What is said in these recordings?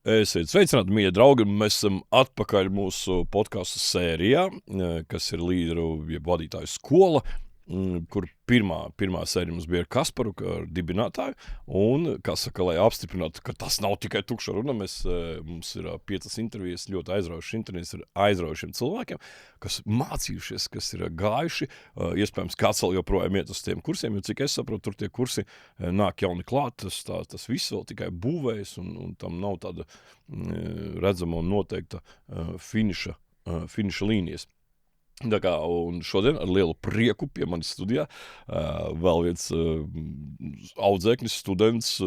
Esiet sveicināti, mīļie draugi. Mēs esam atpakaļ mūsu podkāstu sērijā, kas ir līderu jeb vadītāju skola, kur pirmā sērija mums bija ar Kasparu, ar dibinātāju. Un, kā saka, lai apstiprinātu, ka tas nav tikai tukša runa, mums ir 5 intervijas, ļoti aizraujošas intervijas ar aizraujošiem cilvēkiem, kas mācījušies, kas ir gājuši. Iespējams, kāds vēl joprojām iet uz tiem kursiem, jo cik es saprotu, tur tie kursi nāk jauni klāt, tas viss vēl tikai būvējas, un tam nav tāda redzama un noteikta finiša līnijas. Tā kā, un šodien ar lielu prieku pie manis studijā vēl viens audzēknis, students,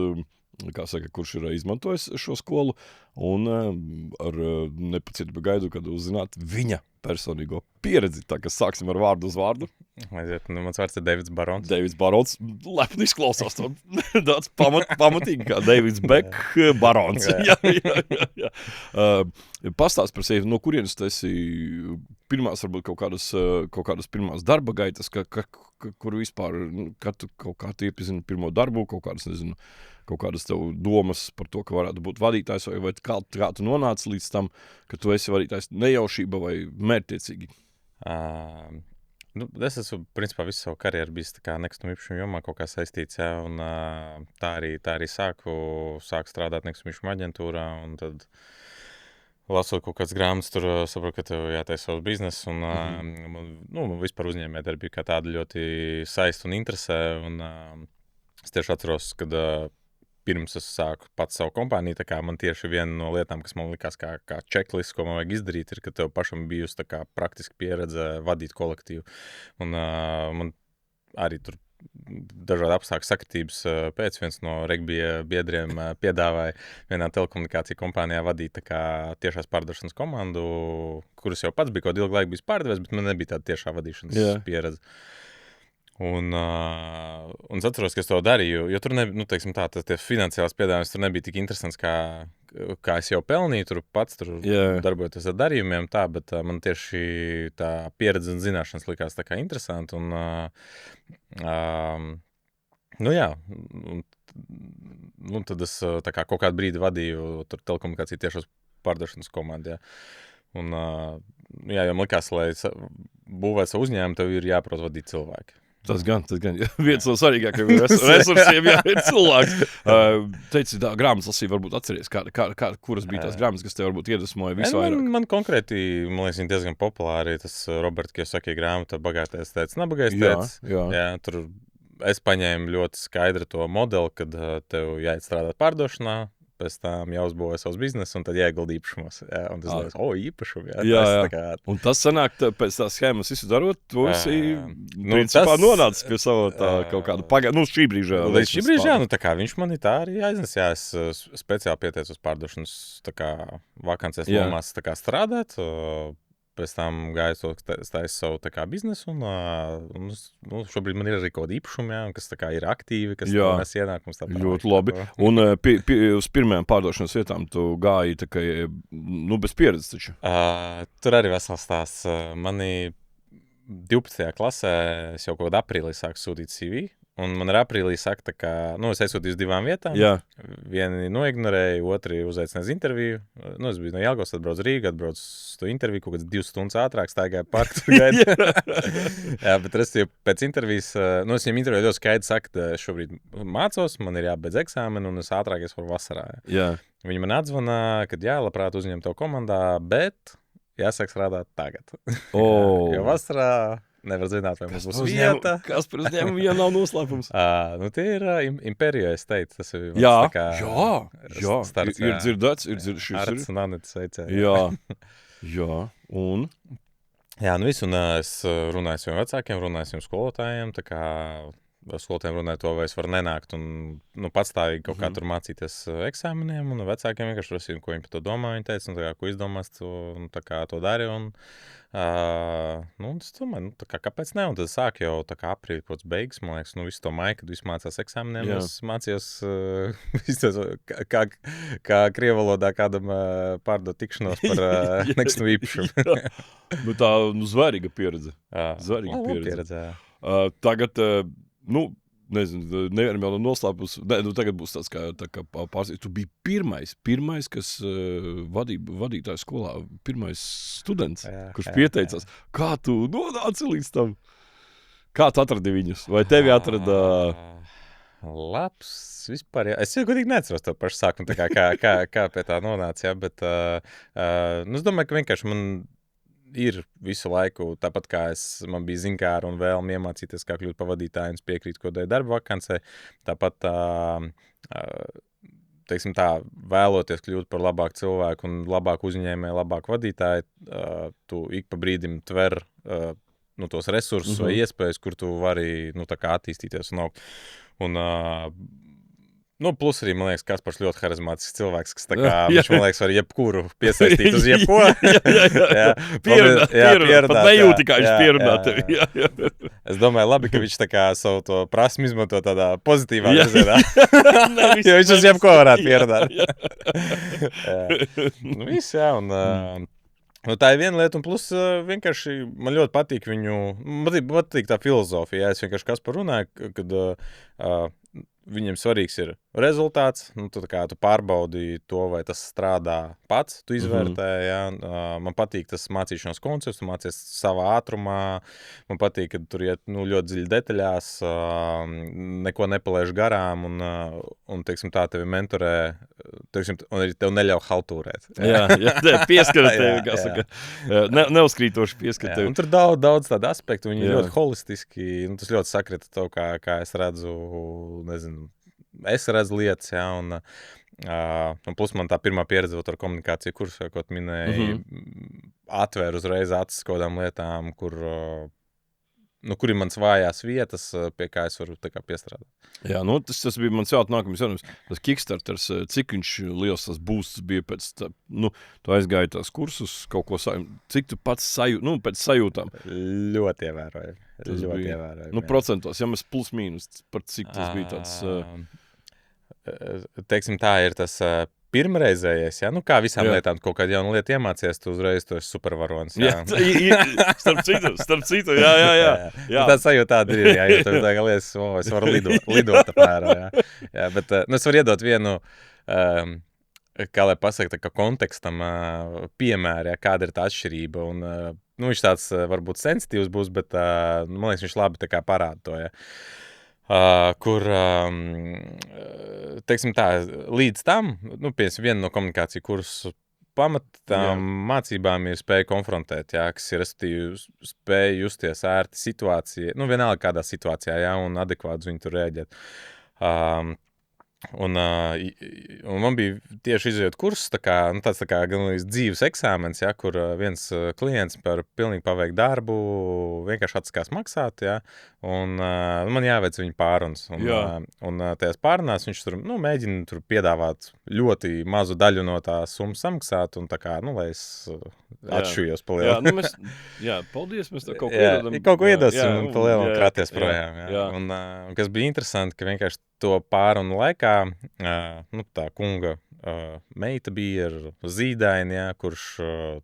kā saka, kurš ir izmantojis šo skolu, un ar nepacietību gaidu, kad uzzināt viņa personīgo pieredzi. Tā kā sāksim ar vārdu uz vārdu. Aiziet, mans vārds ir Deivids Barons. Deivids Barons, lepni izklausās to tāds pamatīgi kā Deivids Beck Barons. Jā. Pastāst par sevi, no kurienes tu esi pirmās, varbūt kaut kādas pirmās darba gaitas, kur vispār, kad tu kaut kā tu iepazini pirmo darbu, kaut kādas tev domas par to, ka varētu būt vadītājs, vai kā tu nonāci līdz tam, ka tu esi vadītājs nejaušība vai mērķtiecīgi? Es esmu, principā, visu savu karjeru bijis nekustamo īpašumu jomā kaut kā saistīts, jā, un tā arī sāku strādāt nekustamo īpašumu aģentūrā, un tad lasot kaut kādas grāmatas, tur saprotu, ka tev jātaisa savs biznes, un vispār uzņēmējdarbība kā tāda ļoti saista un interesē, un es tieši atceros, kad pirms es sāku pats savu kompāniju, tā kā man tieši viena no lietām, kas man likās kā checklist, ko man vajag izdarīt, ir, ka tev pašam bijusi tā kā praktiski pieredze vadīt kolektīvu. Un man arī tur dažādi apstākļu sakritības pēc viens no regbija biedriem piedāvāja vienā telekomunikāciju kompānijā vadīt tā kā tiešās pārdošanas komandu, kuras jau pats bija kaut ilgu laiku bijis pārdevējs, bet man nebija tāda tiešā vadīšanas pieredze. Un es atceros, ka es to darīju, jo tur tie finansiālās piedāvājums tur nebija tik interesants, kā es jau pelnīju, tur pats darbojoties ar darījumiem, bet man tieši tā pieredze un zināšanas likās tā kā interesanti. Un tad es tā kā kaut kādu brīdi vadīju tur telekomunikāciju tiešos pārdošanas komandā. Un jo man likās, lai būvētu savu uzņēmumu, tev ir jāprot vadīt cilvēki. Tas gan. Viens no svarīgākajiem resursiem ir cilvēks. Teici, grāmatas lasīja, varbūt atceries, kuras bija tās grāmatas, kas tev varbūt iedvesmoja visvairāk? Man konkrēti, man liekas, viņa diezgan populāri, tas Roberta Kiyosaki grāmata Bagātais tētis, nabagais tētis. Jā, tur es paņēmu ļoti skaidru to modeli, kad tev jāiet strādāt pārdošanā, pēc tam jāuzbūvē savus biznesu, un tad jāiegulda īpašumos. Jā, un tas liekas, īpašumi. Jā. Un tas sanāk, pēc tās schēmas visu darot, tu esi principā nonācis pie savu kaut kādu pagaidu, šī brīža. Līdz šī brīža, tā kā viņš man tā arī aiznes. Jā, es speciāli pieteicos pārdošanas vakancēs lomās strādāt. Pēc tam gāju stāju savu biznesu, un šobrīd man ir arī kaut kādi īpašumi, kas ir aktīvi, kas nes ienākums. Ļoti labi. Un uz pirmajām pārdošanas vietām tu gāji bez pieredzes taču? Tur arī vesels stāsts. Mani 12. klasē es jau kaut kādā aprīlī sāku sūtīt CV. Un man ir aprīlī saka, ka es aizsūtīju uz 2 vietām. Jā. Vieni noignorēja, otri uzaicināja uz interviju. Es biju no Jelgavas, atbraucu Rīgā, atbraucu uz to interviju, kaut kāds 2 stundas ātrāk staigāju parku tur gaidīt. Jā, bet pēc intervijas, es viņam interviju ļoti skaidri saku, ka šobrīd mācos, man ir jābeidz eksāmeni, un es ātrāk varu vasarā. Jā. Viņi man atzvana, ka labprāt uzņem tev komandā, bet jāsāk strādāt tagad. Jo vasarā nevar zināt, vai mums būs vieta. Kas par uzņēmumu, ja nav noslēpums? Tie ir Imperio Estate. Tas ir jā. Starts, ir dzirdēts. Arts un Anets veicē. Jā. Un? Jā, visu. Un es runāju ar saviem vecākiem, runāju ar saviem skolotājiem. Tā kā skolotājiem runāju to, vai es varu nenākt un patstāvīgi kaut kā tur mācīties eksāmeniem. Un vecākiem vienkārši prasīju, ko viņi par to domā. Viņi teica, ko izdomās, to dari. Es domāju, kāpēc ne? Un tad sāk jau aprīļa kaut kāds beigas, man liekas, visu to maiju, kad visu mācās eksāmeniem. Jā. Es mācījos, kā krievalodā kādam pārdot tikšanos par nekustamo īpašumu. Tā zvērīga pieredze. Zvērīga pieredze, jā. Tagad, nevaram jau noslēpus. Tagad būs tāds kā pārsīdz. Tu biji pirmais, kas vadītāja skolā, pirmais students, kurš pieteicās. Kā tu nonāci līdz tam? Kā tu atradi viņus? Vai tevi atrada... Labs, vispār, jā. Es jau godīgi neatceros to pašu sākumu, kā pie tā nonāca, jā, bet es domāju, ka vienkārši man ir visu laiku, tāpat kā man bija ziņkāra un vēlme iemācīties, kā kļūt par vadītāju un piekrīt, ko dēļ darba vakancē. Tāpat, teiksim tā, vēloties kļūt par labāku cilvēku un labāku uzņēmēju, labāku vadītāju, tu ik pa brīdim tver tos resursus vai iespējas, kur tu vari tā kā attīstīties un augt. Un, plus arī, man liekas, Kaspars ļoti harizmātisks cilvēks, kas tā kā, viņš, man liekas, var jebkuru piesaistīt uz jebko. Jā. Pierunāt. Pat nejūti, kā viņš pierunā tevi. Es domāju, labi, ka viņš tā kā savu to prasmu izmanto tādā pozitīvā virzienā. Jo viņš uz jebko varētu pierunāt. Viss, jā, un... tā ir viena lieta, un plus vienkārši man ļoti patīk man patīk tā filozofija. Es vienkārši Kasparu runāju, kad viņiem svarīgs ir rezultāts, tu pārbaudi to, vai tas strādā pats, tu izvērtē, jā. Man patīk tas mācīšanās koncepts, tu mācies savā ātrumā, man patīk, ka tur iet ļoti dziļi detaļās, neko nepalaiž garām, un teiksim tā, tevi mentorē, teiksim, un arī tev neļauj haltūrēt. Jā, pieskarat tevi, kā saka, neuzkrītoši pieskarat tevi. Un tur daudz tādu aspektu, viņi ļoti holistiski, tas ļoti sakrita to, kā es redzu, es redzu lietas, jā, un plus man tā pirmā pieredze ar komunikāciju kursu, ko tu minēji, atvēr uzreiz acis kādām lietām, kur ir mans vājās vietas, pie kā es varu tā kā piestrādāt. Jā, tas bija mans nākamais jautājums. Tas Kickstarters, cik viņš liels tas boosts bija pēc tā, tu aizgāji tās kursus, kaut ko cik tu pats pēc sajūtām? Ļoti ievērojami. Ļoti ievērojami. Procentos, ja mēs plus mīnus, par cik tas bija tāds... Teiksim tā, ir tas pirmreizējais, jā, kā visām lietām, kaut kādu jaunu lietu iemācies, tu uzreiz tu esi supervaronis, jā. Starp citu, jā. Tā sajūta tāda ir, jā, jo tev tā kā liekas, es varu lidot apmēram, jā. Bet, es varu iedot vienu, kā lai pasaka, tā kā kontekstam piemēri, jā, kāda ir tā atšķirība, un, viņš tāds varbūt sensitīvs būs, bet, man liekas, viņš labi tā kā parāda to, jā. Kur, teiksim tā, līdz tam, piemēram, viena no komunikāciju kursu pamatām mācībām ir spēja konfrontēt, jā, kas ir, respektīvi, spēja justies ērti situācija, vienalga kādā situācijā, jā, un adekvāti viņu tur rēģēt. Un man bija tieši izējot kursus, tāds tā kā gan līdz dzīves eksāmens, ja, kur viens klients par pilnīgi paveiktu darbu vienkārši atskās maksāt, ja, un man jāveic viņa pārunas. Un tajās pārunās viņš tur, mēģina tur piedāvāt ļoti mazu daļu no tās summas samaksāt, un tā kā, lai es atšujos pa lielu. Paldies, mēs tā kaut ko iedodam. Kaut ko iedosim un pa lielu kraties projām, jā. Un kas bija interesanti, ka vienkārši to pārunu laikā, tā kunga meita bija ar zīdaini, jā, kurš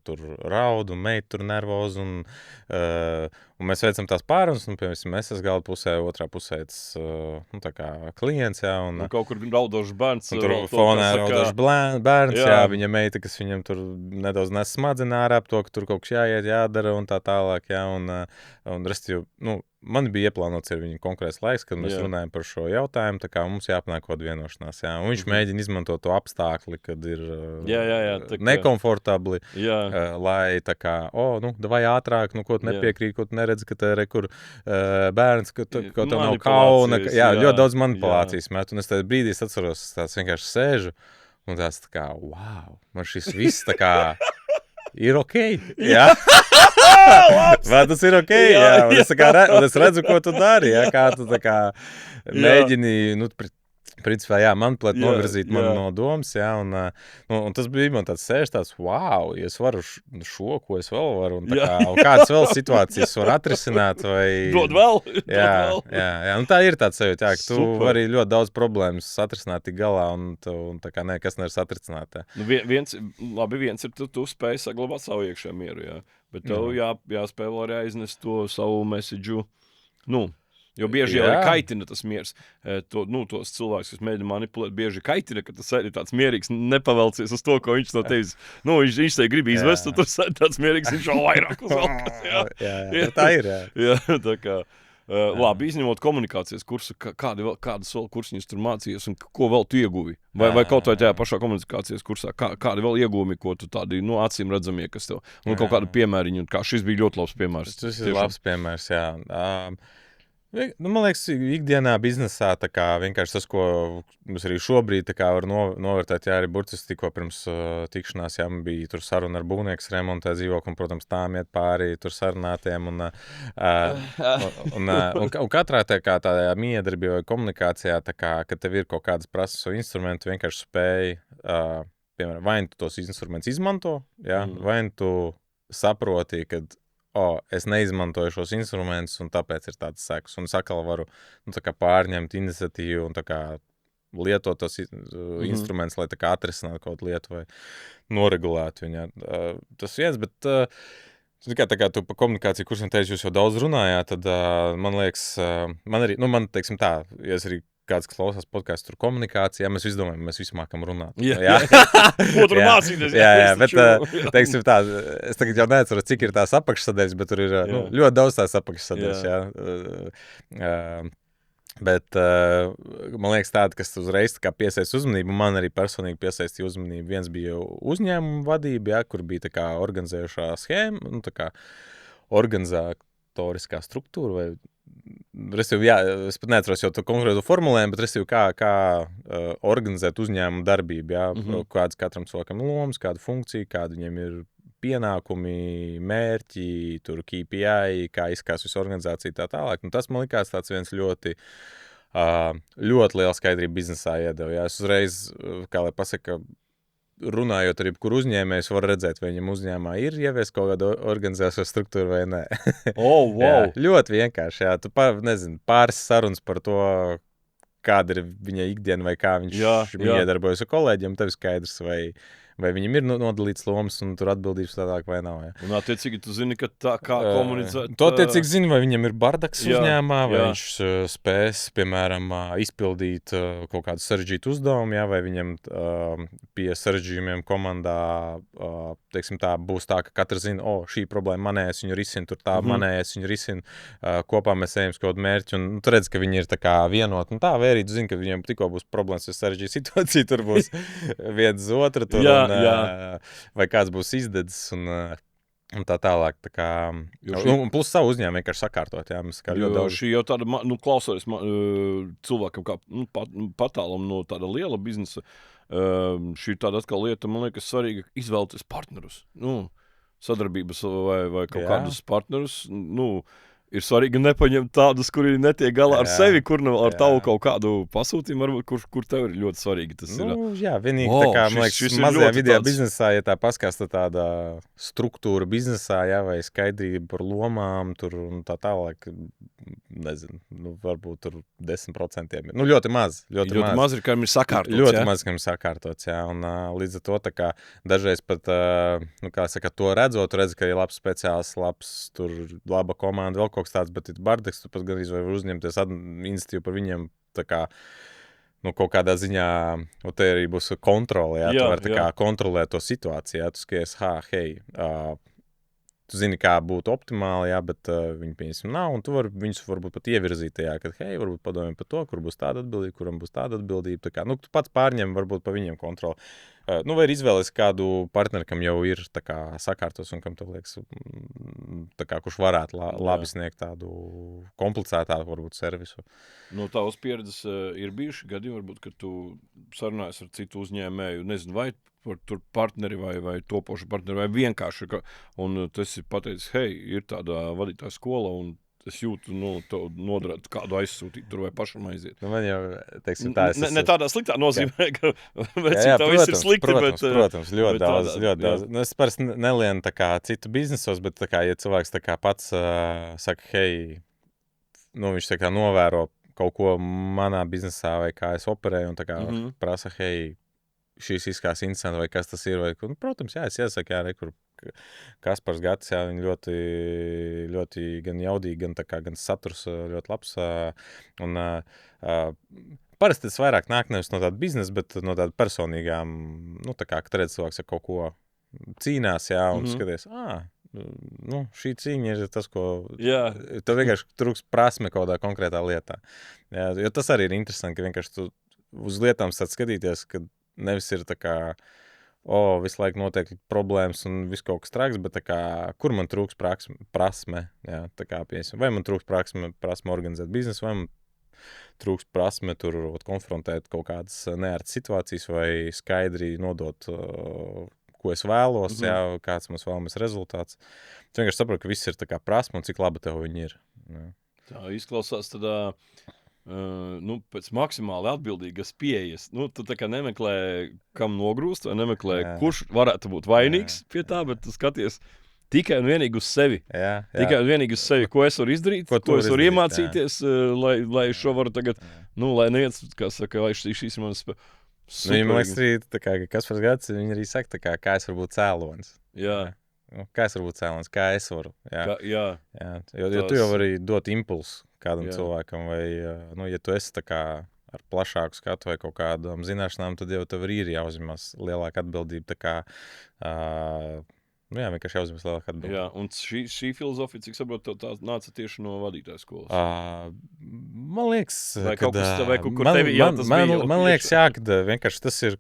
tur raud, un meita tur nervoz, un mēs veicam tās pārunas, un, piemēram, es esmu galda pusē, otrā pusē tā kā klients, jā, un kaut kur raudošs bērns. Un tur fonā raudošs bērns, jā, viņa meita, kas viņam tur nedaudz nes smadzenā ārā ap to, ka tur kaut kas jāiet, jādara, un tā tālāk, jā, un restīvi, man bija ieplānots ar viņu konkrēts laiks, kad mēs runājam par šo jautājumu, tā kā mums jāpanāk kaut vienošanās, jā. Un viņš mēģina izmantot to apstākli, kad ir nekomfortabli, lai tā kā, davai ātrāk, ko tu nepiekrīt, ko tu neredzi, ka te kur bērns, ka tev nav kauna, ļoti daudz manipulācijas met, un es tajā brīdī atceros, tāds vienkārši sēžu, un tāds tā kā, wow, man šis viss tā kā ir okei, jā. Vai tas ir okei, jā. Un es redzu, ko tu dari, jā, kā tu tā kā mēģini, principā, jā, manipulēt, novirzīt mani no domas, jā, un tas bija man tāds sēž tāds, wow, ja es varu ko es vēl varu, un tā kā, un kādas vēl situācijas var atrisināt, vai... Dod vēl. Jā, un tā ir tāds sajūta, jā, ka tu vari ļoti daudz problēmas atrisināt tik galā, un tā kā nekas nevar atrisināt, jā. Viens ir, tu spēj saglabāt savu iekšā mieru, jā, bet tev jāspēj vēl arī aiznest to savu messageu, Jo bieži jau arī kaitina tas miers. Tos cilvēkus, kas mēģina manipulēt, bieži kaitina, ka tas ir tāds mierīgs, nepavelcies uz to, ko viņš no tevis. Viņš te grib izvest, un tur tāds mierīgs, viņš jau vairāk uzvelkas. Jā, tā ir. Jā, tā kā. Labi, izņemot komunikācijas kursu, kādas vēl kursiņas tur mācījies un ko vēl tu ieguvi? Vai kaut vai tajā pašā komunikācijas kursā, kādi vēl ieguvumi, ko tu tādi acīm redzamie, kas tev, un kaut kādu piemēriņu, kā šis bija ļoti labs piemērs. Tas ir labs piemērs, jā. Man liekas, ikdienā biznesā vienkārši tas, ko mums arī šobrīd var novērtēt, jā, arī burtiski tikko pirms tikšanās, jā, bija tur saruna ar būvnieks remontē dzīvokli, un, protams, tām iet pāri tur sarunātiem, un katrā tādā miedarbībā vai komunikācijā, kad tev ir kaut kādas prasas vai instrumenti, vienkārši spēj, piemēram, vai tu tos instrumentus izmanto, jā, vai tu saproti, kad es neizmantoju šos instrumentus, un tāpēc ir tāds sekas. Un es atkal varu pārņemt iniciatīvu un lietot tos instrumentus, lai atrisinātu kaut lietu vai noregulētu viņu. Tas viens, bet tā kā tu par komunikāciju kursiem teici, jūs jau daudz runājāt, tad man liekas, man teiksim tā, ja es arī kāds klausās podcastu, tur komunikācijā, mēs visi domājam, mēs visi mākam runāt. Jā. Ko tur mācīties? Jā, bet, teiksim tā, es tagad jau neatceros, cik ir tās apakšsadaļas, bet tur ir ļoti daudz tās apakšsadaļas, jā. Bet, man liekas tāda, kas uzreiz piesaist uzmanību, man arī personīgi piesaistīja uzmanību. Viens bija uzņēmuma vadība, jā, kur bija organizējušā schēma, organizatoriskā struktūra vai es pat neatceros jau to konkrētu formulējumu, bet kā organizēt uzņēmumu darbību, jā, kāds katram cilvēkam lomas, kāda funkcija, kāda viņiem ir pienākumi, mērķi, tur KPI, kā izskās visu organizāciju tā tālāk. Tas man likās tāds viens ļoti liela skaidrība biznesā iedeva. Jā. Es uzreiz, kā lai pasaka, runājot ar jebkuru uzņēmēju, var redzēt, vai viņam uzņēmumā ir ievies kaut kāda organizācijas struktūra vai nē. Wow. Jā, ļoti vienkārši, jā. Tu pāris sarunas par to, kāda ir viņa ikdiena vai kā viņš iedarbojas ar kolēģiem, tev ir skaidrs, vai viņam ir nodalīts lomas un tur atbildības tādāk vai nav. Jā. Un attiecīgi tu zini, ka tā kā komunicēt... To attiecīgi zini, vai viņam ir bardaks uzņēmumā, vai viņš spēs, piemēram, izpildīt kaut kādu sarežģītu uzdevumu, jā, vai viņam pie sarežģījumiem komandā, teiksim tā, būs tā, ka katrs zina, šī problēma manējais viņu risina, tur tā manējais viņu risina, kopā mēs ejam kaut kādu mērķi, un tu redz, ka viņi ir tā kā vienot, un tā, vai arī tu zini, ka viņiem tikko būs problēmas ar sarežģītu situāciju, tur būs viens otru, tur, vai kāds būs izdedzis un tā tālāk. Tā kā, un plus savu uzņēmumu vienkārši sakārtot. Jā, mēs kā ļoti daudz. Šī jau tāda, klausoties cilvēkam kā patālam no tāda liela biznesa, šī tāda atkal lieta, man liekas, svarīga izvēlēties partnerus. Sadarbības vai kaut kādus partnerus, ir svarīgi nepaņemt tādus, kuri netiek galā ar sevi, kur ar tavu kaut kādu pasūtījumu, varbūt, kur tev ir ļoti svarīgi tas ir. Jā, vienīgi tā kā, man liekas, mazajā vidējā biznesā, ja tā paskasta tāda struktūra biznesā, jā, vai skaidrība par lomām, tur un tā tālāk, nezinu, varbūt tur 10% ir. Ļoti maz. Ļoti maz ir, kam ir sakārtots, ļoti maz, kam ir sakārtots, jā, un līdz ar to tā kā dažreiz pat, kā saka, to redzot, redzi, ka ir labs speciāls, tur laba komanda, vēl kaut kas tāds, bet ir bardeks, tu pat gan var uzņemties iniciatīvu par viņiem, tā kā, kaut kādā ziņā, te arī būs kontrole, jā, tu vari tā kā kontrolēt to situāciju, jā, tu skaties, tu zini, kā būtu optimāli, jā, bet viņi pieņemsim nav, un tu viņus varbūt pat ievirzīt tajā, ka, varbūt padomājam par to, kur būs tāda atbildība, kuram būs tāda atbildība, tā kā, tu pats pārņem varbūt pa viņiem kontroli. Vai ir izvēlies kādu partneri, kam jau ir tā kā sakārtos un kam tev liekas, tā kā, kurš varētu labi sniegt tādu komplicētāku, varbūt, servisu. No tavas pieredzes ir bijuši gadi, varbūt, ka tu sarunājies ar citu uzņēmēju, nezinu, vai par tur partneri vai topošu partneri, vai vienkārši, un tas ir pateicis, ir tāda vadītāja skola, un es jūtu, nodarētu kādu aizsūtīt tur vai pašam aiziet. Man jau, teiksim tā, ne tādā sliktā nozīmē, ka tā viss ir slikti, protams, ļoti daudz. Es parasti nelienu tā kā citu biznesos, bet tā kā, ja cilvēks tā kā pats saka, viņš tā kā novēro kaut ko manā biznesā vai kā es operēju un tā kā prasa, šīs izskās interesanti vai kas tas ir, vai, protams, es iesaku, Kaspars Gatis, jā, viņi ļoti, ļoti gan jaudīgi, gan saturs ļoti labs. Un parasti tas vairāk nāk nevis no tāda biznesa, bet no tāda personīgām, nu, tā kā, kad redz cilvēks ar kaut ko cīnās, jā, un skaties, nu, šī cīņa ir tas, ko... Jā. Tev vienkārši trūks prasme kaut kādā konkrētā lietā. Jā, jo tas arī ir interesanti, ka vienkārši tu uz lietām sāc skatīties, ka nevis ir tā kā, visu laiku notiek problēmas un viss kaut kas traks, bet tā kā, kur man trūks prasme, jā, tā kā, piemēram, vai man trūks prasme organizēt biznesu, vai man trūks prasme tur konfrontēt kaut kādas neērtas situācijas vai skaidri nodot, ko es vēlos, jā, kāds mums vēlamies rezultāts. Tu vienkārši saproti, ka viss ir tā kā prasme un cik laba tev viņi ir. Jā. Tā izklausās tādā, pēc maksimāli atbildīgas pieejas. Nu, tu tā kā nemeklē, kam nogrūst, vai nemeklē, kurš varētu būt vainīgs pie tā, bet tu skaties tikai un vienīgi uz sevi. Jā. Tikai un vienīgi uz sevi, ko es varu izdarīt, ko es varu iemācīties, lai šo varu tagad, lai neviens, kā saka, lai šīs ir manas... Viņi, man liekas, arī, tā kā Kaspars Gatis, viņi arī saka, kā es varu būt cēlonis. Jā. Kā es varu būt cēlonis, kā es varu. Jā. Jo tu jau vari dot impulsu kādam cilvēkam, vai, ja tu esi tā kā ar plašāku skatu vai kaut kādām zināšanām, tad jau tev ir jāuzņemas lielāka atbildība, tā kā, vienkārši jāuzņemas lielāka atbildība. Jā, un šī filozofija, cik saprotu, tā nāca tieši no vadītājas skolas. Man liekas, vai kaut kur tevi, tas bija. Man liekas, jā, kad vienkārši tas ir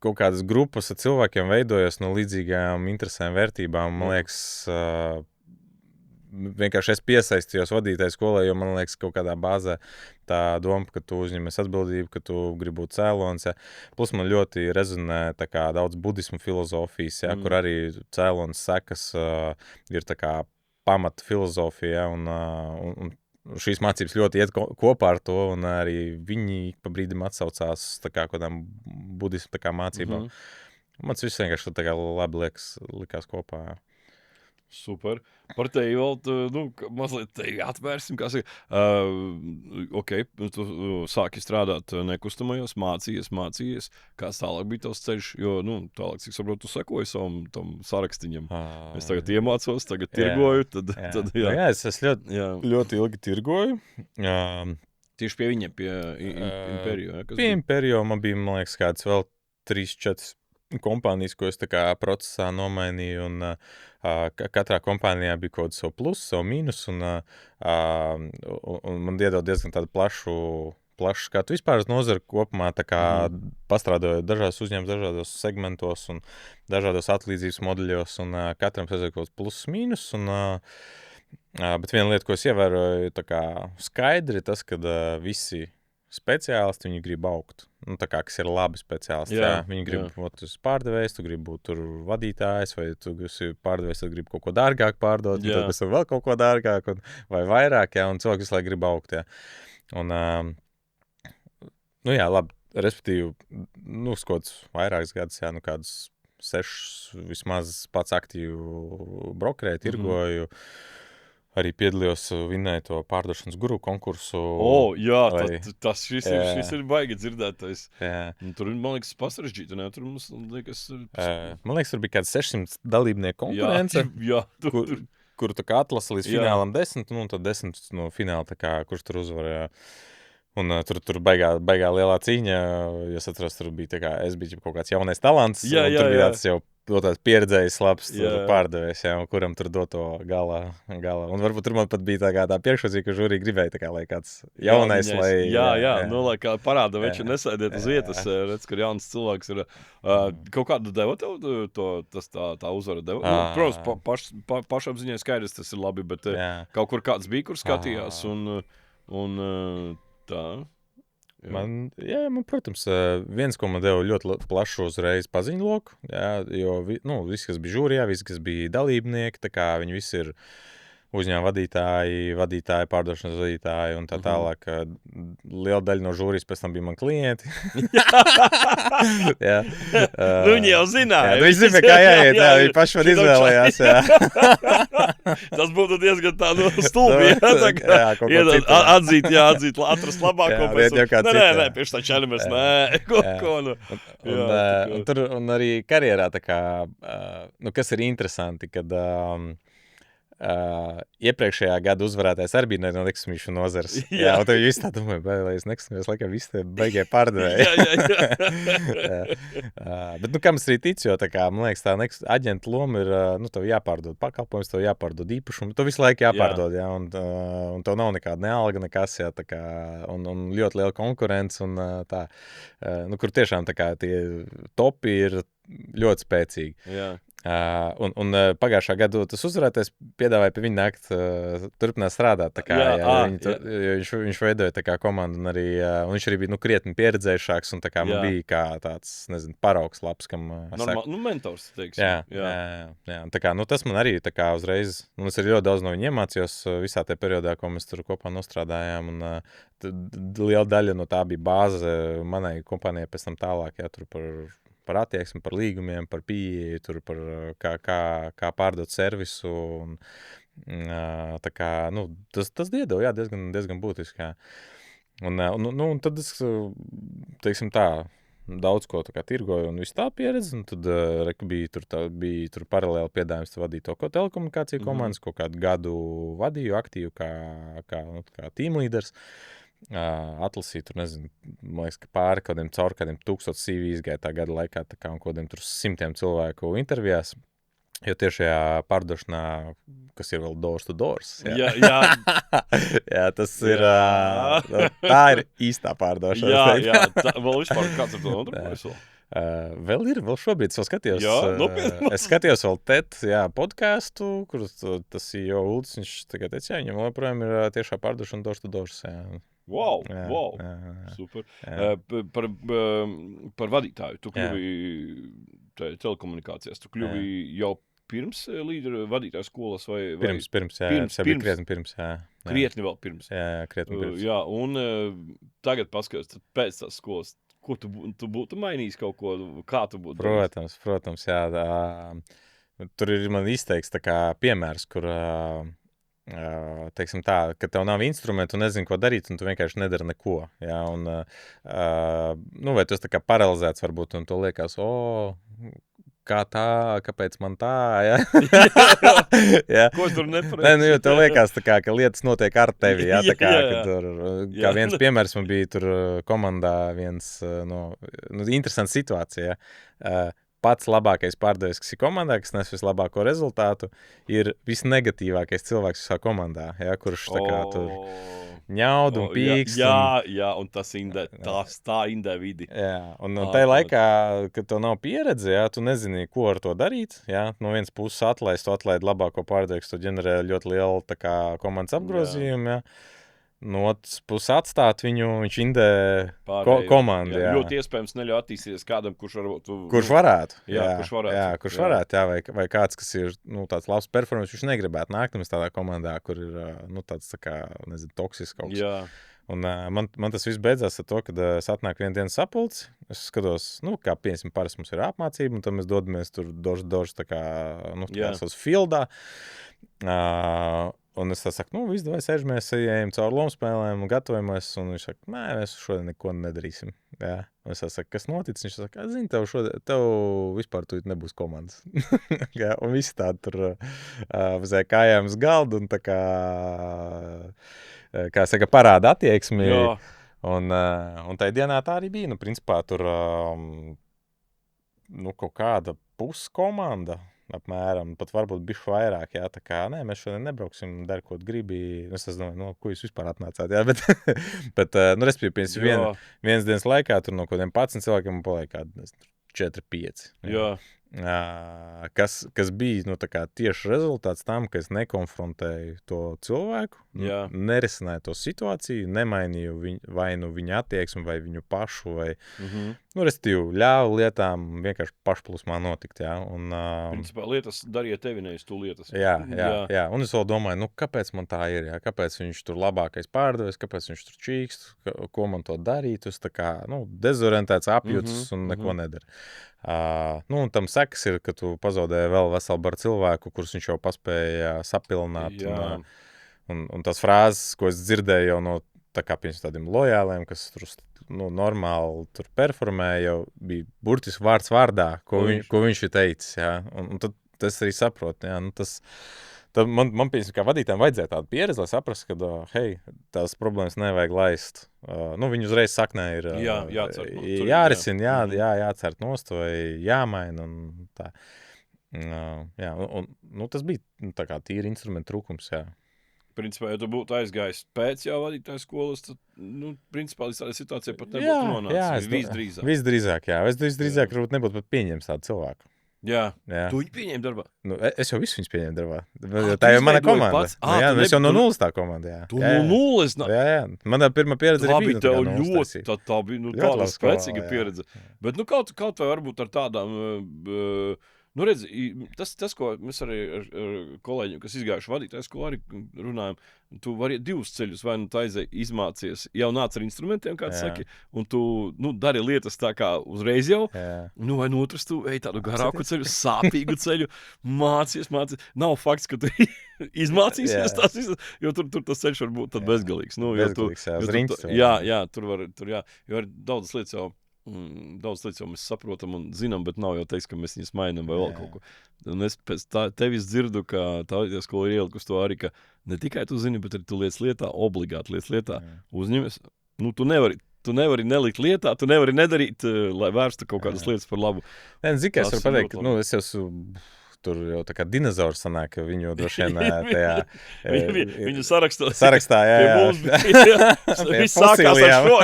kaut kādas grupas ar cilvēkiem veidojas no līdzīgām interesēm, vērtībām. Man liekas, vienkārši es piesaistījos vadītājas skolai, jo man liekas, kaut kādā bāzē tā doma, ka tu uzņemies atbildību, ka tu gribi būt cēlonis. Ja. Plus man ļoti rezonē tā kā daudz budismu filozofijas, ja, kur arī cēlonis sekas ir tā kā pamata filozofija, un šīs mācības ļoti iet kopā ar to, un arī viņi pa brīdim atsaucās tā kā kādām budismu tā kā mācībām. Man tas viss vienkārši tā kā labi likās kopā. Jā. Super. Par tevi vēl, mazliet tevi atvērsim, kā saka. Tu sāki strādāt nekustamajos, mācījies. Kāds tālāk bija tavs ceļš? Jo, tālāk, cik saprotu, tu sekoji savam tam sarakstiņam. Es tagad iemācos, tagad tirgoju, tad jā. Jā, es ļoti ilgi tirgoju. Tieši pie viņiem, pie Imperio. Pie Imperio man bija, man liekas, kāds vēl 3-4 kompānijas, ko es tā kā procesā nomainīju, un katrā kompānijā bija kaut savu plusu, savu mīnus, un man iedod diezgan tādu plašu skatu. Vispār uz nozari kopumā tā kā pastrādāju dažādos uzņēmumus, dažādos segmentos un dažādos atlīdzības modeļos, un katram sazēja kaut plusus, mīnus, un bet viena lieta, ko es ievēroju tā kā skaidri, tas, kad visi speciālisti, viņi grib augt. Tā kā, kas ir labi speciālisti. Jā. Viņi grib būt pārdevējs, tu gribi būt tur vadītājs, vai tu esi pārdevējs, tu gribi kaut ko dārgāk pārdot, un tad pēc tam vēl kaut ko dārgāk, vai vairāk, un cilvēki visu laiku grib augt. Jā. Un, labi, respektīvi, skots vairākas gadus, kādus 6 vismaz pats aktīvu brokerēju, tirgoju. Arī piedalījos, vinnēju to pārdošanas guru konkursu. Šis ir baigi dzirdētais. Tur, man liekas, pasarežģīti, ne? Tur mums liekas... Man liekas, tur bija kāds 600 dalībnieku konkurence, kur tā kā atlasa līdz finālam 10, un tad 10 no fināla, tā kā, kurš tur uzvarēja. Un tur baigā lielā cīņa, jo es atceros, tur bija tā kā, es biju kaut kāds jaunais talants, un tur bija tāds jau tāds pieredzējis labs pārdevējs, kuram tur doto galā. Un varbūt tur man pat bija tā priekšrocība, ka žūrī gribēja tā kā, lai kāds jaunais, lai... lai kā parāda veču nesēdiet uz vietas, redz, ka jauns cilvēks ir. Kaut kādu deva tev, tā uzvara deva? Protams, pašapziņai skaidrs tas ir labi, bet kaut kur kāds bija, kur skatījās, un tā... Man, protams, viens, ko man deva ļoti plašu uzreiz paziņu loku, jo visi, kas bija žūrijā, visi, kas bija dalībnieki, tā kā viņi visi ir uzņēmuma vadītāji, pārdošanas vadītāji un tā tālāk. Liela daļa no žūrijas pēc tam bija man klienti. Jā. Viņi jau zināja. Viņi zina, kā jāiet, viņi paši var izvēlējās. Tas būtu diezgan tā stulbi. Atzīt, atrast labāko. Nē, pēc tā čelimies, Un arī karjerā tā kā, kas ir interesanti, kad iepriekšējā gada uzvarētājs arī bija no nekustamību nozares. Jā, un tad jūs tā domāju, lai es nekustamības, laikam visi te beigie pārdevēji. Bet, kam es arī ticu, jo tā kā, man liekas, tā aģenta loma ir, tev jāpārdod pakalpojums, tev jāpārdod īpašumu, tev visu laiku jāpārdod, jā, un tev nav nekāda nealga, nekas, jā, tā kā, un ļoti liela konkurence, un tā, kur tiešām tā kā tie topi ir ļoti spēcīgi. Jā. Un pagājušā gadu tas uzvarētājs piedāvāja pie viņa nākt turpināt strādāt. Tā kā, viņš veidoja tā kā komandu, un viņš arī bija krietni pieredzējušāks, un tā kā man bija kā tāds, nezinu, paraugs labs, kam mentors, teiksim. Jā. Tā kā, tas man arī tā kā uzreiz, un es arī ļoti daudz no viņa iemācījos visā tajā periodā, ko mēs tur kopā nostrādājām, un liela daļa no tā bija bāze manai kompānijai pēc tam tālāk, jā, tur par attieksmi, par līgumiem, par pieeju, tur par kā pārdot servisu. Un, tā kā, tas iedeva, diezgan būtiski. Jā. Un tad es, teiksim tā, daudz ko tā kā tirgoju un visu tā pieredzi, un tad bija tur paralēli piedāvājums vadīt to telekomunikāciju komandas, kaut kādu gadu vadīju aktīvu kā teamleaders. Atlasīju, tur nezinu, man liekas, ka caur kādiem 1000 CV izgāja tā gada laikā, tā kā un kādiem tur 100 cilvēku intervijās, jo tieši šajā pārdošanā, kas ir vēl doors to doors. Jā. Jā, tas ir, tā ir īstā pārdošana. Jā, vēl vispār kāds ar to nodarbojas vēl? Vēl šobrīd es skatījos. Es skatījos vēl podcastu, kur tas jau Uldis, viņš tagad teica, viņam joprojām ir tiešā pārdošana doors to doors. Wow. Super. Par vadītāju. Tu kļuvi telekomunikācijās. Tu kļuvi jau pirms līdera vadītāju skolas vai? Pirms, krietni pirms. Krietni vēl pirms. Jā, krietni pirms. Jā, un tagad paskaties, pēc tās skolas, ko tu būtu mainījis kaut ko, kā tu būtu? Protams, jā. Tur ir man izteikts tā kā piemērs, kur teiksim tā, ka tev nav instrumentu un nezinu, ko darīt, un tu vienkārši nedari neko. Jā, un, vai tu esi tā kā paralizēts varbūt, un tu liekas, kā tā, kāpēc man tā, jā. Jā. Ko es tur nepareizi? Nē, jo tev liekas tā kā, ka lietas notiek ar tevi, jā, tā kā, kā viens piemērs man bija tur komandā interesanta situācija, jā. Pats labākais pārdevējs, kas ir komandā, kas nes vislabāko rezultātu, ir visnegatīvākais cilvēks visā komandā, ja, kurš tā kā tur ņaud un pīkst. Jā, un tā indē vidi. Jā, un tajā laikā, kad tev nav pieredze, ja, tu nezini, ko ar to darīt. Ja. No vienas puses atlaid labāko pārdevēju, tu ģenerē ļoti lielu tā kā komandas apgrozījumu, ja. No otras puses atstāt viņu, viņš indē komandu. Jā. Ļoti iespējams neļauj attīstīties kādam, kurš varētu. Kurš varētu. Vai kāds, kas ir tāds labs performance, viņš negribētu nākt tādā komandā, kur ir tāds tā kā, nezinu, toksisks kaut kas. Jā. Un man tas viss beidzās ar to, kad es atnāku vienu dienu sapulci, es skatos, kā piemēram parasti mums ir apmācība, un tad mēs dodamies tur dožu tā kā, savas fieldā. Un es tā saku, viss, vai sēžamies, ejam caur lomu-spēlēm un gatavojamies, un viņš saka, nē, mēs šodien neko nedarīsim. Jā. Un es tā saku, kas noticis? Viņš saka, zini, tev vispār tūlīt nebūs komandas. Jā, un visi tādi tur vazēja kājām uz galdu un tā kā saka, parāda attieksmi. Jā. Un tajā dienā tā arī bija. Principā tur kaut kāda puskomanda. Apmēram, pat varbūt bišķi vairāk, jā, tā kā, nē, mēs šodien nebrauksim, dari, ko gribi, es domāju, ko jūs vispār atnācāt, jā, bet respektīvi, vienas dienas laikā tur no kādiem 11 cilvēkiem man paliek kādi 4-5. Jā. kas bija tā kā tieši rezultāts tam, ka es nekonfrontēju to cilvēku, nerisināju to situāciju, nemainīju vai nu viņa attieksmi, vai viņu pašu, vai, restīvi, ļāvu lietām vienkārši pašplūsmā notikt, Un, principā lietas darīja tevi, nevis tu lietas. Jā. Un es vēl domāju, kāpēc man tā ir, kāpēc viņš tur labākais pārdevis, kāpēc viņš tur čīkst, ko man to darīt, es tā kā, dezorientēts, apjūts un neko nedara. Un tam sekas ir, ka tu pazaudēji vēl veselu baru cilvēku, kurus viņš jau paspēja sapilināt. Un tās frāzes, ko es dzirdēju jau no tā kā pirms tādiem lojāliem, kas tur normāli tur performēja, jau bija burtiski vārds vārdā, ko viņš ir teicis. Un tad es arī saprotu, tad man kā vadītājiem vajadzēja tādu pieredzi, lai saprastu, ka, hei, tās problēmas nevajag laist. Viņu uzreiz saknē ir jārisina, jācert nost vai jāmaina un tā. Un tas bija tā kā tīri instrumentu trūkums, Principā, ja tu būtu aizgājis pēc jau vadītājas skolas, tad, principā, līdz tādai situācijai pat nebūtu nonācis. Visdrīzāk. Visdrīzāk varbūt nebūtu pat pieņems tādu cilvēku. Jā. Tu viņu pieņēmi darbā? Es jau visu viņus pieņēmu darbā. Tā jau mana komanda. Es jau no nulles tā komanda, Tu no nulles? Jā. Manā pirmā pieredze arī bija. Tā bija tāda spēcīga pieredze. Bet, kaut vai varbūt ar tādām... redz, tas, ko mēs arī ar kolēģiem, kas izgājuši vadītājs, ko arī runājam, tu vari divus ceļus, vai tu aizēji izmācies, jau nāc ar instrumentiem, kā tu saki, un tu, dari lietas tā kā uzreiz jau, vai no otras tu ej tādu garāku ceļu, sāpīgu ceļu, mācies. Nav fakts, ka tu izmācīsies tās visas, jo tur tas ceļš var būt tad bezgalīgs. Bezgalīgs, tur ir daudzas lietas jau. Daudz lietas jau mēs saprotam un zinām, bet nav jau teiks, ka mēs viņus mainām vai vēl kaut ko. Un es pēc tevis dzirdu, ka tā skola ir ielikus to arī, ka ne tikai tu zini, bet arī tu lietas lietā, obligāti lietas lietā uzņemies. Tu nevari nelikt lietā, tu nevari nedarīt, lai vērstu kaut kādas lietas par labu. Zini, es varu pateikt, es esmu... Tur jau tā kā dinozaurs sanāk, ka viņu droši vien tajā... Viņu sarakstā, viss sākās ar šo,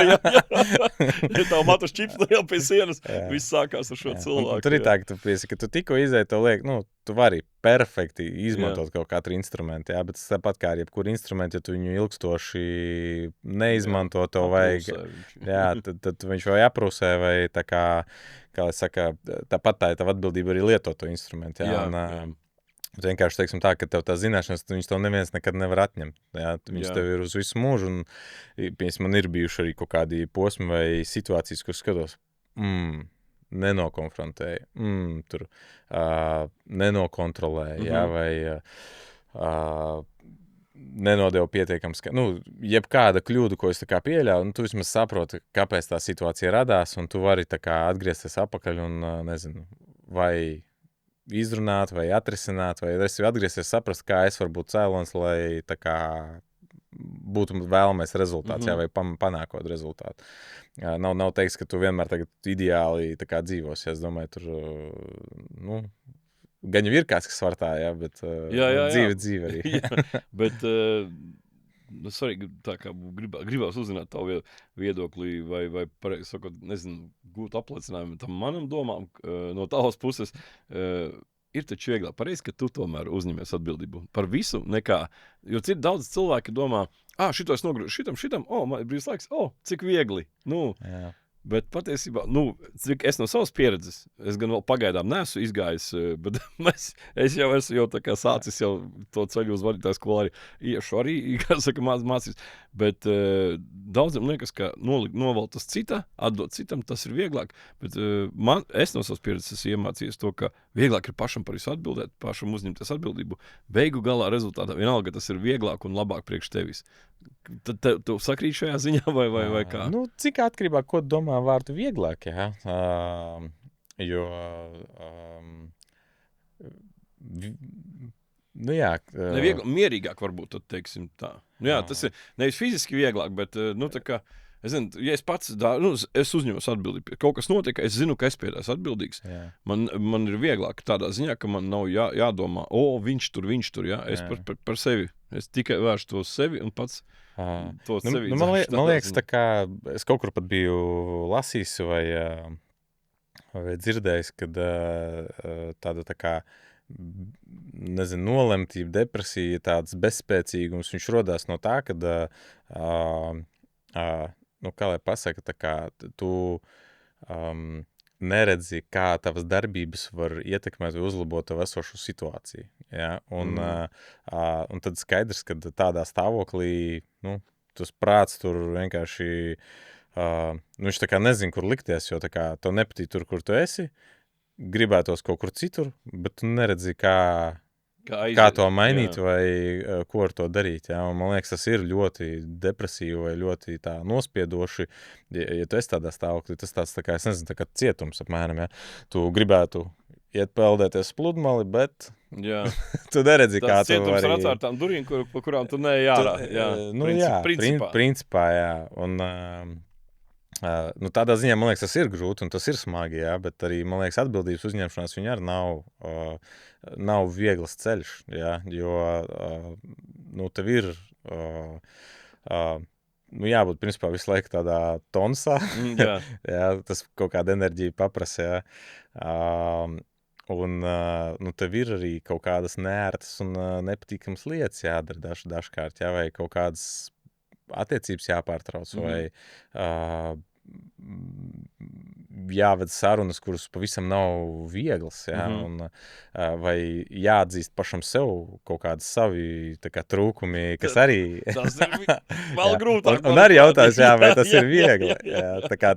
Ja tavu matus čips jau pie sienas, viss sākās ar šo cilvēku. Tur ir tā, ka tu tikko izēji, tev liek, tu vari perfekti izmantot kaut katru instrumentu, bet tāpat kā ar jebkuru instrumentu, ja tu viņu ilgstoši neizmanto, tev vajag... Tad viņš vai aprūsē, vai tā kā es saka, tāpat tā ir tava atbildība arī lietot to instrumentu. Vienkārši teiksim tā, ka tev tā zināšanas, viņas tev neviens nekad nevar atņemt. Viņas tev ir uz visu mūžu, un man ir bijuši arī kaut kādi posmi vai situācijas, kur skatos, nenokonfrontēju, tur nenokontrolēju, vai nenodevu pietiekams, jebkāda kļūda, ko es tā kā pieļauju, tu vismaz saproti, kāpēc tā situācija radās, un tu vari tā kā atgriezties apakaļ un, nezinu, vai izrunāt, vai atrisināt, vai atgriezties saprast, kā es varu būt cēlons, lai tā kā būtu vēlamais rezultāts, vai panākot rezultātu. Nav teiks, ka tu vienmēr tagad ideāli tā kā dzīvos, es domāju, tur, gan jau ir kāds, kas var tā, bet dzīve arī. Bet svarīgi tā kā gribās uzzināt tavu viedokli vai pareizi sakot, nezinu, gūt apliecinājumu tam manam domām no tavas puses. Ir taču vieglāk pareizi, ka tu tomēr uzņemies atbildību par visu nekā, jo daudz cilvēki domā, šito es nogrūšu, šitam, man ir brīvs laiks, cik viegli, Bet patiesībā, cik es no savas pieredzes, es gan vēl pagaidām neesmu izgājis, bet es jau esmu tā kā sācis jau to ceļu uz vadītāju skolu arī iešu arī, kā saka, mācīs. Bet daudziem liekas, ka novēl tas cita, atdot citam, tas ir vieglāk. Bet es no savas pieredzes esmu iemācījies to, ka vieglāk ir pašam par visu atbildēt, pašam uzņemties atbildību. Beigu galā rezultātā vienalga tas ir vieglāk un labāk priekš tevis. Tad tu sakrīt šajā ziņā vai kā? Cik atkarībā, ko domā vārdu vieglāk, jo mierīgāk varbūt, tad teiksim tā. Tas ir nevis fiziski vieglāk, bet tā kā, es zinu, ja es pats es uzņemos atbildību, kaut kas notiek, es zinu, ka es pie tās atbildīgs. Man ir vieglāk tādā ziņā, ka man nav jādomā, viņš tur, es par sevi. Es tikai vēršu to sevi un pats to sevi. Man liekas, tā kā es kaut kur pat biju lasījis vai vai dzirdējis, kad tāda tā kā, nezinu, nolemtība, depresija, tāds bezspēcīgums, viņš rodās no tā, kad, nu, kā lai pasaka, tā kā tu neredzi, kā tavas darbības var ietekmēt vai uzlabot tavu esošu situāciju. Ja? Un tad skaidrs, ka tādā stāvoklī, nu, tas prāts tur vienkārši, nu, viņš tā kā nezin, kur likties, jo tā kā tev nepatīk tur, kur tu esi, gribētos kaut kur citur, bet tu neredzi, kā to mainīt vai ko ar to darīt. Ja? Un, man liekas, tas ir ļoti depresīvi vai ļoti tā nospiedoši. Ja tu esi tādā stāvoklī, tas tāds, tā kā, es nezinu, tā kā cietums apmēram. Ja? Tu gribētu iet peldēties pludmali, bet tu neredzi, kā tu vari... Tas cietums ar atvērtām durvīm, pa kurām tu neej ārā. Nu, principā, jā. Un... nu, tādā ziņā, man liekas, tas ir grūti un tas ir smagi, jā, bet arī, man liekas, atbildības uzņemšanās viņa arī nav viegls ceļš, jā, jo, nu, tev ir, nu, jābūt, principā, visu laiku tādā tonsā, jā, tas kaut kāda enerģija paprasa, jā, un, nu, tev ir arī kaut kādas neērtas un nepatīkamas lietas jādara dažkārt, jā, vai kaut kādas attiecības jāpārtrauc, vai jāved sarunas, kuras pavisam nav vieglas, jā, un vai jāatzīst pašam sev kaut kādi savi tā kā trūkumi, kas arī... Tas ir vēl grūtāk. Un arī jautājums, jā, vai tas ir viegli. Jā, tā kā,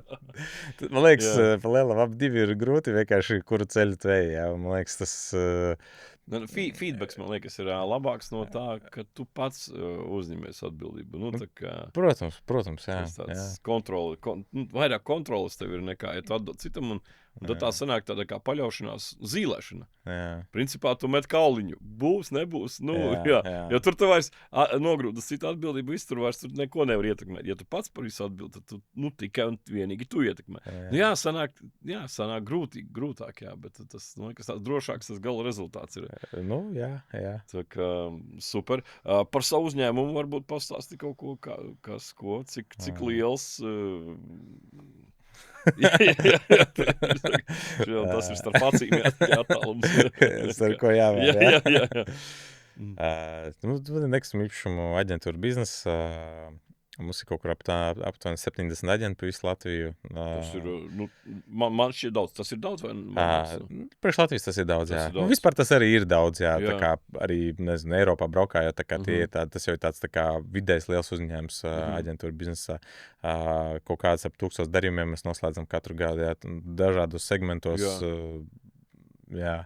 man liekas, pa lielam ap divi ir grūti vienkārši, kuru ceļu tu ej, jā, un man liekas, tas... Feedbacks, man liekas, ir labāks no tā, ka tu pats uzņemies atbildību. Nu, tā kā, protams, jā. Kontroli, vairāk kontrolas tev ir nekā, ja tu atdod citam, un tad tā sanāk tāda kā paļaušanās zīlēšana. Jā. Principā tu met kauliņu. Būs, nebūs. Nu, jā. Jo tur tu vairs nogrūdas citu atbildību, visu tur vairs tur neko nevar ietekmēt. Ja tu pats par visu atbildi, tad tu, nu, tikai un vienīgi tu ietekmē. Nu, sanāk grūtāk, jā, bet tas, nu, kas tāds drošāks, tas gala rezultāts ir. Nu, jā. Tā kā super. Par savu uzņēmumu varbūt pastāsti kaut ko, cik liels... Tas ir starp acīm jātālums. Starp ko jāvēr, jā. Nu, nekustamību īpašumu aģentūra biznesa. Mums ir kaut kur aptuveni 70 aģenti pa visu Latviju. Tas ir, nu, man šķiet daudz. Tas ir daudz vai? Priekš Latvijas tas ir daudz, jā. Nu, vispār tas arī ir daudz, jā. Tā kā arī, nezinu, Eiropā braukājot, tā kā tas jau ir tāds tā kā vidējs liels uzņēmums aģentūra biznesā. Kaut kāds ap 1000 darījumiem mēs noslēdzam katru gadu, jā. Dažādos segmentos, jā.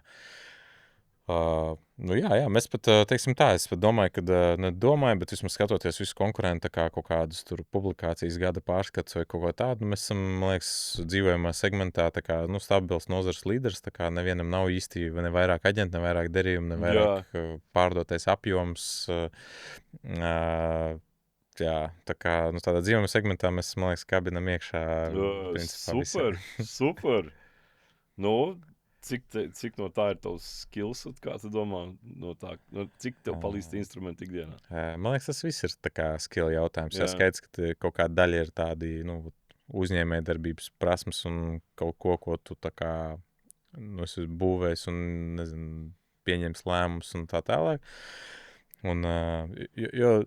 Nu jā, mēs pat, teiksim tā, es pat domāju, kad nedomāju, bet vismaz skatoties visu konkurentu, kā kaut kādas tur publikācijas gada pārskats vai kaut ko tādu, mēs esam, man liekas, dzīvojamā segmentā, tā kā, nu, stabils nozars līderis, tā kā nevienam nav īsti ne vairāk aģenti, ne vairāk darījumu, ne vairāk pārdotais apjoms. Jā, tā kā, nu, tādā dzīvojamā segmentā mēs, man liekas, kabinam iekšā. Principā, super. Nu, Cik no tā ir tavs skills, kā tu domā, no tā, cik tev palīdz instrumenti ikdienā? Man liekas, tas viss ir tā kā skill jautājums. Jā, skaidrs, ka kaut kāda daļa ir tādi, nu, uzņēmējdarbības prasmes un kaut ko tu tā kā, nu, esi būvējis un, nezinu, pieņems lēmumus un tā tālāk. Un, jo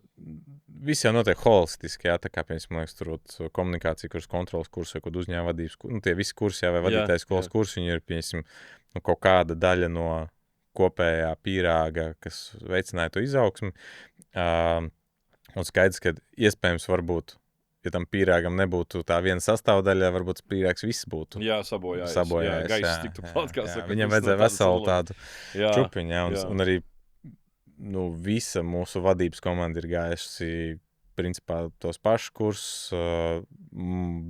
viss jau notiek holistiski, jā, tā kā, piemēram, man liekas, tur komunikācija, kuras kontrolas kursi vai kaut uzņēma vadības, nu, tie visi kursi, jā, vai vadītājs skolas kursi, viņi ir, piemēram, nu, kaut kāda daļa no kopējā pīrāga, kas veicināja to izaugsmi. Un skaidrs, ka iespējams varbūt, ja tam pīrāgam nebūtu tā viena sastāvdaļa, varbūt pīrāgs viss būtu. Jā, sabojājies. Gaiss tiktu klāt, kā saka. Viņam vajadzēja veselu tādu čupiņu, jā, un arī nu, visa mūsu vadības komanda ir gājusi principā tos pašus kursus,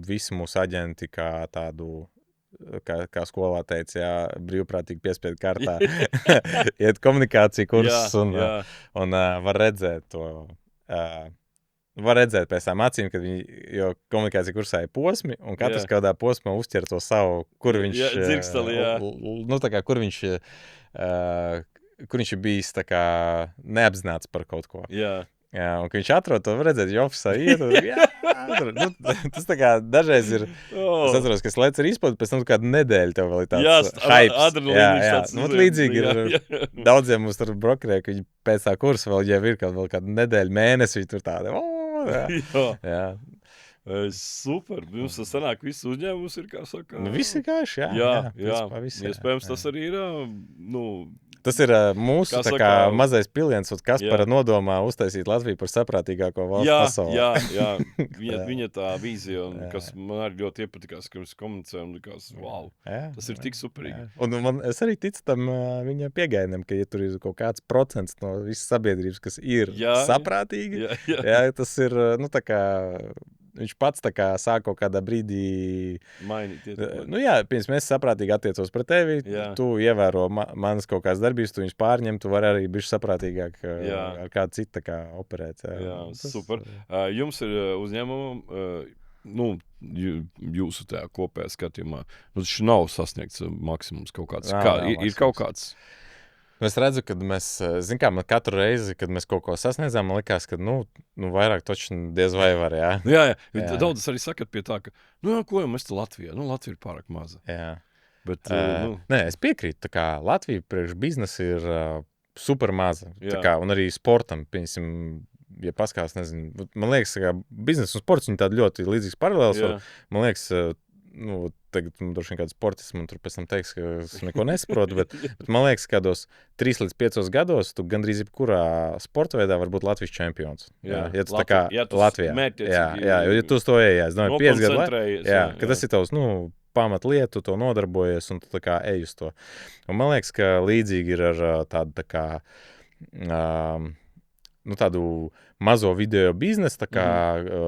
visi mūsu aģenti kā tādu, kā skolā teica, jā, brīvprātīgi piespiedu kārtā iet komunikāciju kursus un var redzēt to, var redzēt pēc tām acīm, kad jo komunikācija kursā ir posmi, un katrs kādā posmā uzķer to savu, kur viņš, dzirksteli, nu, tā kā, kur viņš ir bijis tā kā neapzināts par kaut ko. Jā. Jā, un kad viņš atrod to, redzēt, jo ofisā iet, tas tā kā dažreiz ir, es atceros, ka es lec ar izpildu, pēc tam kādu nedēļu tev vēl ir tāds hypes. Adrenalīns tāds. Nu, līdzīgi ir daudziem mums tur brokerē, ka viņi pēc tā kursa vēl jau ir vēl kādu nedēļu, mēnesi, viņi tur tādi, jā. Super. Jums tas sanāk, viss uzņēmums ir, kā saka. Nu, visi gājuši, jā. Iespējams, tas arī ir, tas ir mūsu tā kā mazais piliens, un Kaspara nodomā uztaisīt Latviju par saprātīgāko valsts pasaulē. Jā. Viņa tā vīzija, kas man arī ļoti iepatikās, ka mēs komunicējam, likās, wow, tas ir tik superīgi. Un es arī ticu tam viņa piegainam, ka ja tur ir kaut kāds procents no visas sabiedrības, kas ir saprātīgi, tas ir, nu tā kā... Viņš pats tā kā sāk kaut kādā brīdī mainīt. Pirms mēs saprātīgi attiecos pret tevi, tu ievēro manas kaut kādas darbības, tu viņus pārņem, tu vari arī bišķi saprātīgāk ar kādu citu tā kā operēt. Super. Jums ir uzņēmumam, jūsu tajā kopējā skatījumā, tas nav sasniegts maksimums kaut kāds. Ir kaut kāds? Es redzu, kad mēs, man katru reizi, kad mēs kaut ko sasniedzām, man likās, ka, vairāk toči diez vai var, jā. Jā. Daudz arī sakat pie tā, ka, ko jau mēs te Latvijā? Latvija ir pārāk maza. Jā. Bet, Nē, es piekrītu, tā kā Latvija priekš biznesa ir super maza. Tā kā, un arī sportam, piemēram, ja paskās, nezinu, man liekas, ka biznesa un sports, viņi tādi ļoti līdzīgs paralēls. Man liekas, tagad droši vien kāds sportists man tur pēc tam teiks, ka es neko nesaprotu, bet man liekas, kādos 3 līdz 5 gados tu gandrīz jebkurā sporta veidā var būt Latvijas čempions. Ja tu tā kā Latvijā. Jā, ja tu uz to ejā, es domāju, 5 gadu, ka tas ir tavs, pamat lietu, to nodarbojies un tu tā kā ej uz to. Un man liekas, ka līdzīgi ir ar tādu tā kā... tādu mazo video biznesu, tā kā,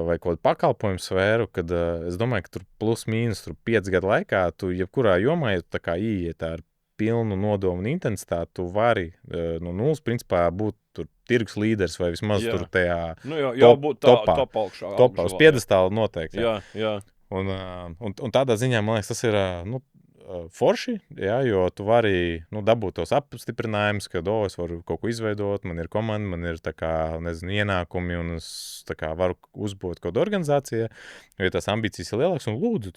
vai kaut kādu pakalpojumu sfēru, kad es domāju, ka tur plus mīnus 5 gadu laikā, tu jebkurā jomā, ja tu tā kā ieiet ar pilnu nodomu un intensitāti, tu vari no nulles principā būt tur tirgus līderis vai vismaz tur tajā top augšā. Topā, uz piedestāla noteikti. Jā. Un tādā ziņā, man liekas, tas ir, forši, jo tu vari dabūt tos apstiprinājumus, ka es varu kaut ko izveidot, man ir komanda, man ir tā kā, nezinu, ienākumi un es tā kā varu uzbūvēt kaut kādu organizāciju, jo tās ambīcijas ir lielākas un lūdzu,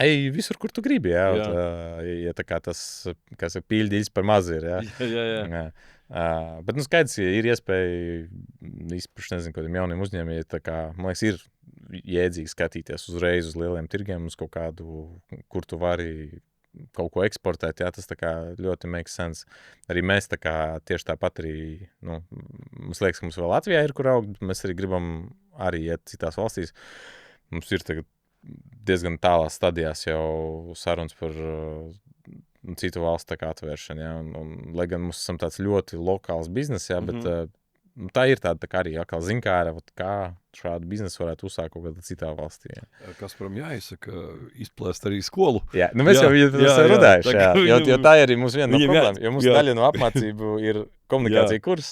ej visur, kur tu gribi, ja tā kā tas, kas ir pīļģis par maz ir, Jā. Bet, skaidrs, ja ir iespēja izpruši, nezinu, kādiem jauniem uzņēmējiem, tā kā, man liekas, ir jēdzīgi skatīties uzreiz uz lieliem tirgiem, uz kaut kādu, kur tu vari kaut ko eksportēt, tas tā kā ļoti makes sense. Arī mēs tā kā tieši tāpat arī, mums liekas, ka mums vēl Latvijā ir kur augt, bet mēs arī gribam arī iet citās valstīs. Mums ir tagad diezgan tālās stadijās jau sarunas par citu valstu tā kā atvēršanu, un lai gan mums esam tāds ļoti lokāls biznes, bet tā ir tāda tā kā arī atkal zinkāra, kā šādu biznesu varētu uzsākt kaut kādā citā valstī. Kasparam jāizsaka izplēst arī skolu. Jā, mēs jau esam runājuši, jo tā ir arī mums viena no problēma, jo mums daļa no apmācību ir komunikācija kurs.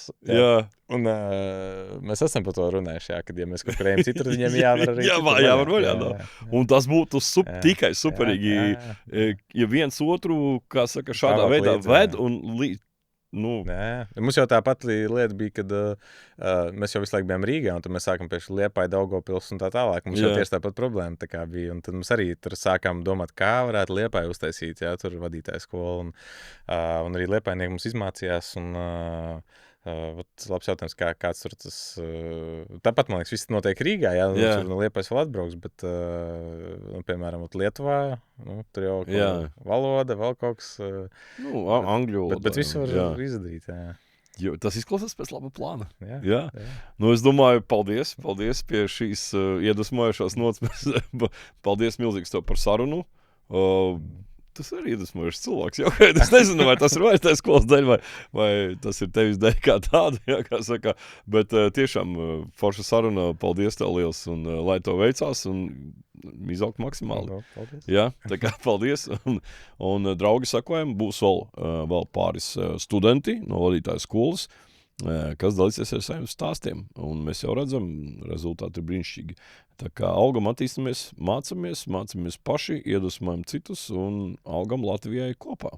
Un mēs esam par to runājuši, kad ja mēs kaut kur ejam citur, viņiem jāvar arī jāvar. Un tas būtu tikai superīgi, ja viens otru, kā saka, šādā veidā ved un Mums jau tāpat lieta bija, kad mēs jau visu laiku bijām Rīgā, un tad mēs sākam pēc Liepāja, Daugavpils un tā tālāk. Mums jau tieši tāpat problēma tā kā bija, un tad mums arī tur sākām domāt, kā varētu Liepāja uztaisīt, tur vadītāja skola, un arī Liepājnieki mums izmācījās, un labs jautājums, kāds tur tas... Tāpat, man liekas, viss notiek Rīgā, mums ir no Liepājas vēl atbrauks, bet, piemēram, Lietuvā, tur jau valoda, vēl kaut kas... angļu valoda. Bet visu var izdarīt, Jo, tas izklausās pēc laba plāna. Jā. Es domāju, paldies pie šīs iedvesmojošās nots. Paldies milzīgs tev par sarunu. Tas arī iedvesmojošs cilvēks. Es nezinu, vai tas ir vajadzēs skolas dēļ, vai tas ir tevis dēļ kā tāda, kā saka. Bet tiešām forša saruna, paldies tev liels, un lai tev veicās, un izaugt maksimāli. Paldies. Jā, tā kā paldies. Un draugi sakojam, būs vēl pāris studenti no vadītāju skolas, kas dalīsies ar saviem stāstiem. Un mēs jau redzam, rezultāti ir brīnišķīgi. Tā kā augam, attīstamies, mācamies paši, iedvesmojam citus un augam Latvijai kopā.